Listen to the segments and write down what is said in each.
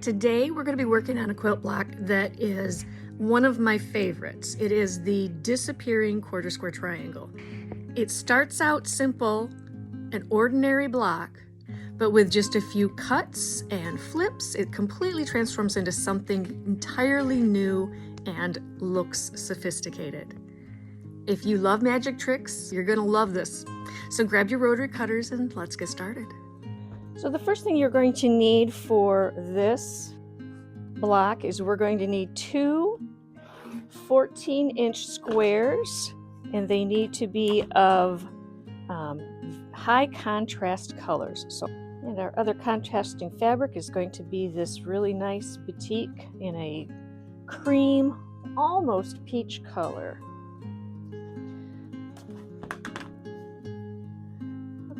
Today we're going to be working on a quilt block that is one of my favorites. It is the disappearing quarter square triangle. It starts out simple, an ordinary block, but with just a few cuts and flips, it completely transforms into something entirely new and looks sophisticated. If you love magic tricks, you're going to love this. So grab your rotary cutters and let's get started. So the first thing you're going to need for this block is we're going to need two 14-inch squares, and they need to be of high contrast colors. And our other contrasting fabric is going to be this really nice batik in a cream, almost peach color.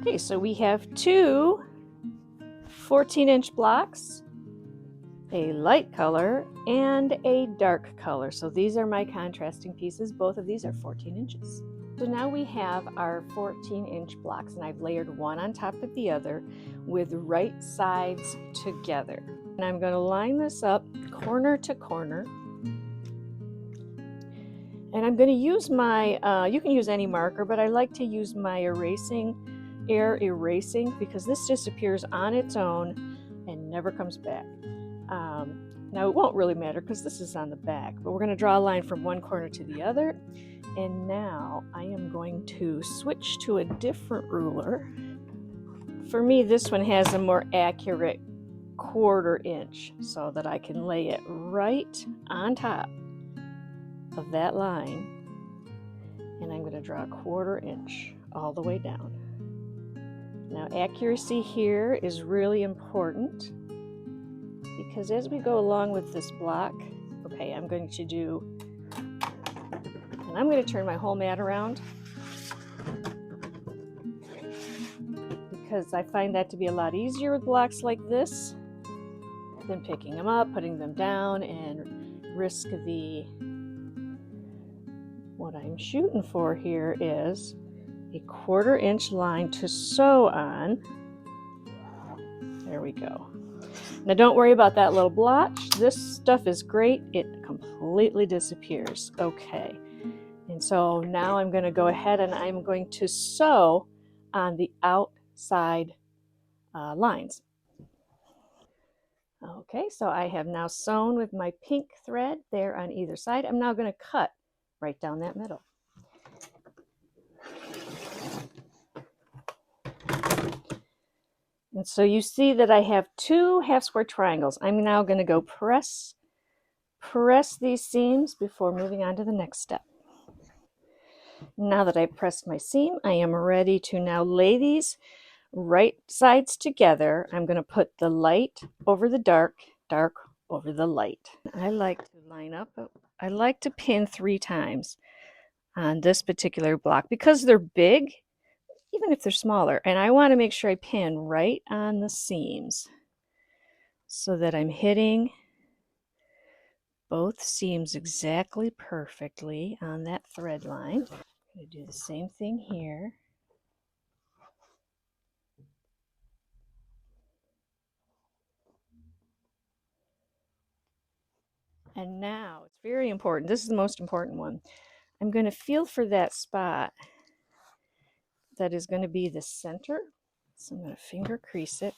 Okay, so we have two 14-inch blocks, a light color and a dark color. So these are my contrasting pieces. Both of these are 14 inches. So now we have our 14-inch blocks, and I've layered one on top of the other with right sides together. And I'm going to line this up corner to corner. And I'm going to use my, you can use any marker, but I like to use my air erasing, because this disappears on its own and never comes back. Now it won't really matter because this is on the back, but we're going to draw a line from one corner to the other. And now I am going to switch to a different ruler. For me, this one has a more accurate 1/4 inch, so that I can lay it right on top of that line. And I'm going to draw a 1/4 inch all the way down. Now accuracy here is really important, because as we go along with this block, okay, I'm going to turn my whole mat around, because I find that to be a lot easier with blocks like this than picking them up, putting them down, and risk what I'm shooting for here is a 1/4 inch line to sew on. There we go. Now don't worry about that little blotch. This stuff is great. It completely disappears. Okay. And so now I'm going to go ahead and I'm going to sew on the outside lines. Okay, so I have now sewn with my pink thread there on either side. I'm now going to cut right down that middle. And so you see that I have two half square triangles. I'm now going to go press these seams before moving on to the next step. Now that I've pressed my seam, I am ready to now lay these right sides together. I'm going to put the light over the dark, dark over the light. I like to line up, I like to pin 3 times on this particular block because they're big, even if they're smaller, and I want to make sure I pin right on the seams so that I'm hitting both seams exactly perfectly on that thread line. I'm going to do the same thing here. And now it's very important. This is the most important one. I'm going to feel for that spot that is going to be the center. So I'm going to finger crease it.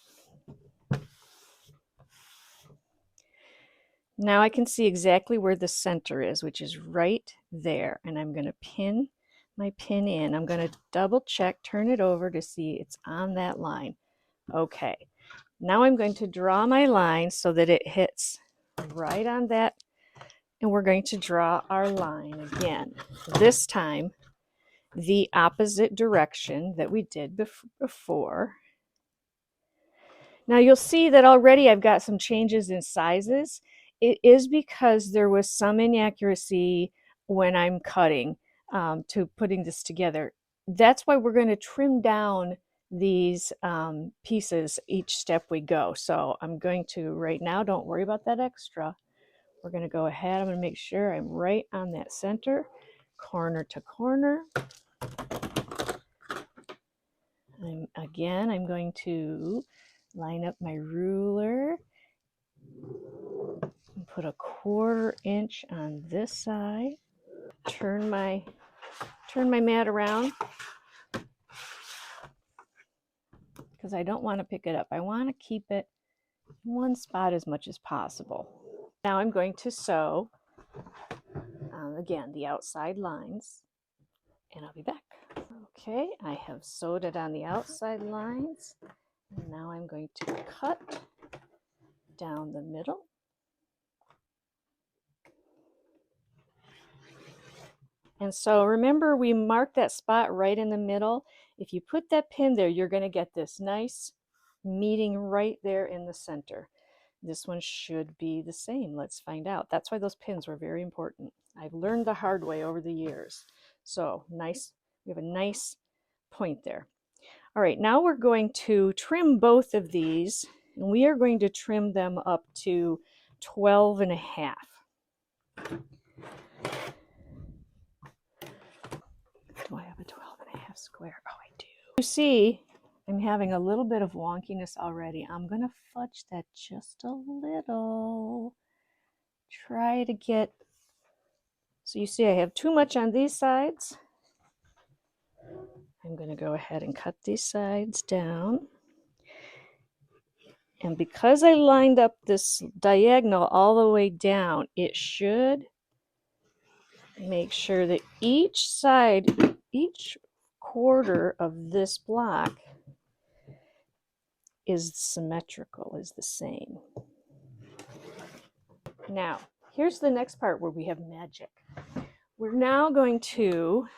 Now I can see exactly where the center is, which is right there. And I'm going to pin my pin in. I'm going to double check, turn it over to see it's on that line. Okay. Now I'm going to draw my line so that it hits right on that. And we're going to draw our line again. This time, the opposite direction that we did before. Now you'll see that already I've got some changes in sizes. It is because there was some inaccuracy when I'm cutting to putting this together. That's why we're going to trim down these pieces each step we go. So I'm going to, right now, don't worry about that extra. We're going to go ahead. I'm going to make sure I'm right on that center, corner to corner. I'm going to line up my ruler put a 1/4 inch on this side. Turn my mat around because I don't want to pick it up. I want to keep it in one spot as much as possible. Now I'm going to sew, again, the outside lines, and I'll be back. Okay, I have sewed it on the outside lines, and now I'm going to cut down the middle. And so remember, we marked that spot right in the middle. If you put that pin there, you're going to get this nice meeting right there in the center. This one should be the same. Let's find out. That's why those pins were very important. I've learned the hard way over the years. So nice, we have a nice point there. All right, now we're going to trim both of these, and we are going to trim them up to 12.5. Do I have a 12.5 square? Oh, I do. You see, I'm having a little bit of wonkiness already. I'm going to fudge that just a little. Try to get, so you see I have too much on these sides. I'm going to go ahead and cut these sides down. And because I lined up this diagonal all the way down, it should make sure that each side, each quarter of this block is symmetrical, is the same. Now, here's the next part where we have magic. We're now going to,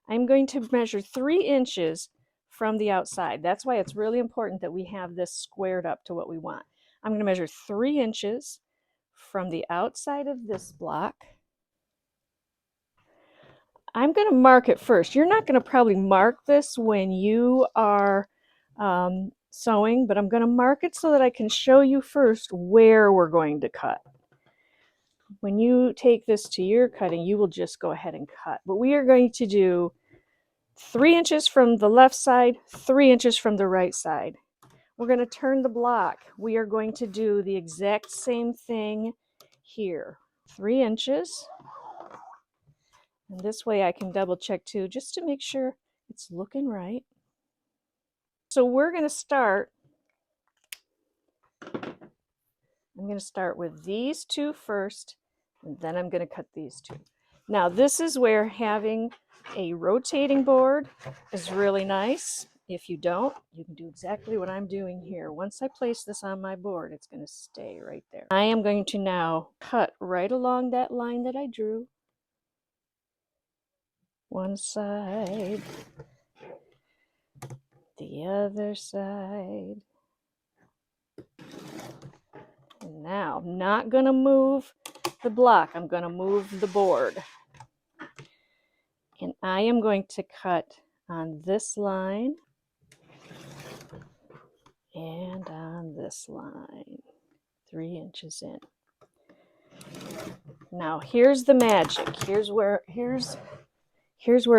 I'm going to measure 3 inches from the outside. That's why it's really important that we have this squared up to what we want. I'm going to measure 3 inches from the outside of this block. I'm going to mark it first. You're not going to probably mark this when you are sewing, but I'm going to mark it so that I can show you first where we're going to cut. When you take this to your cutting, you will just go ahead and cut. But we are going to do 3 inches from the left side, 3 inches from the right side. We're going to turn the block. We are going to do the exact same thing here. 3 inches. And this way I can double check too, just to make sure it's looking right. So we're going to start, I'm going to start with these two first, and then I'm going to cut these two. Now this is where having a rotating board is really nice. If you don't, you can do exactly what I'm doing here. Once I place this on my board, it's going to stay right there. I am going to now cut right along that line that I drew. One side, the other side. And now I'm not going to move the block. I'm going to move the board. And I am going to cut on this line and on this line, 3 inches in. Now here's the magic. Here's where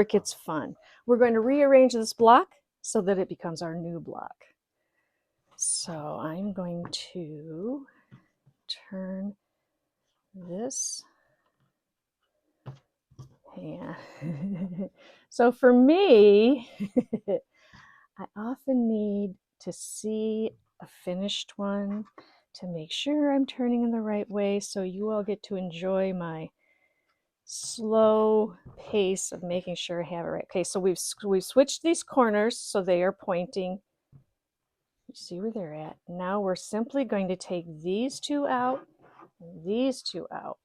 it gets fun. We're going to rearrange this block so that it becomes our new block. So I'm going to turn this. Yeah. So for me, I often need to see a finished one to make sure I'm turning in the right way, so you all get to enjoy my slow pace of making sure I have it right. Okay, so we've switched these corners so they are pointing. You see where they're at. Now we're simply going to take these two out and these two out,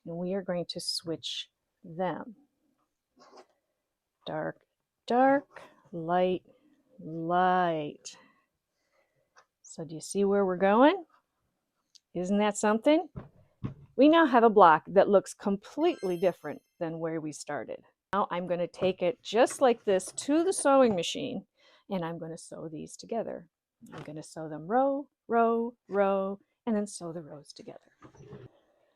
and we are going to switch them. Dark, dark, light, light. So do you see where we're going? Isn't that something? We now have a block that looks completely different than where we started. Now I'm going to take it just like this to the sewing machine, and I'm going to sew these together. I'm going to sew them row, row, row, and then sew the rows together.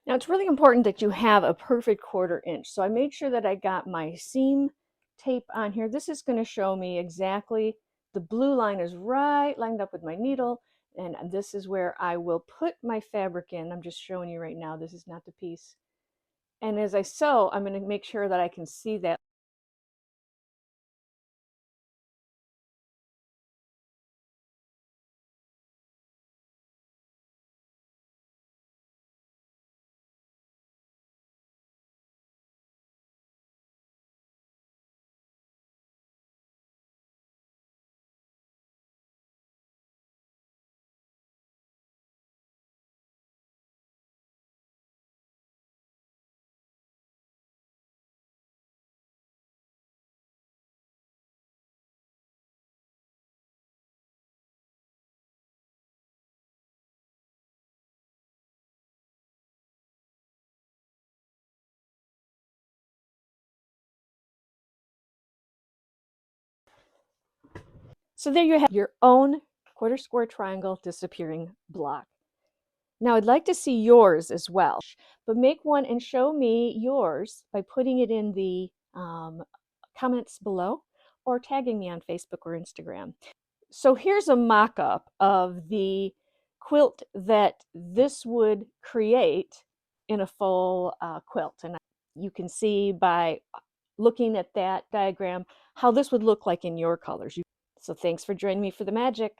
Now it's really important that you have a perfect 1/4 inch. So I made sure that I got my seam tape on here. This is going to show me exactly, the blue line is right lined up with my needle, And this is where I will put my fabric in. I'm just showing you right now. This is not the piece. And as I sew, I'm going to make sure that I can see that. So there you have your own quarter square triangle disappearing block. Now I'd like to see yours as well, but make one and show me yours by putting it in the comments below or tagging me on Facebook or Instagram. So here's a mock-up of the quilt that this would create in a full quilt. And you can see by looking at that diagram how this would look like in your colors. So thanks for joining me for the magic.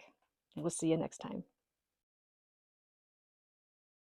We'll see you next time.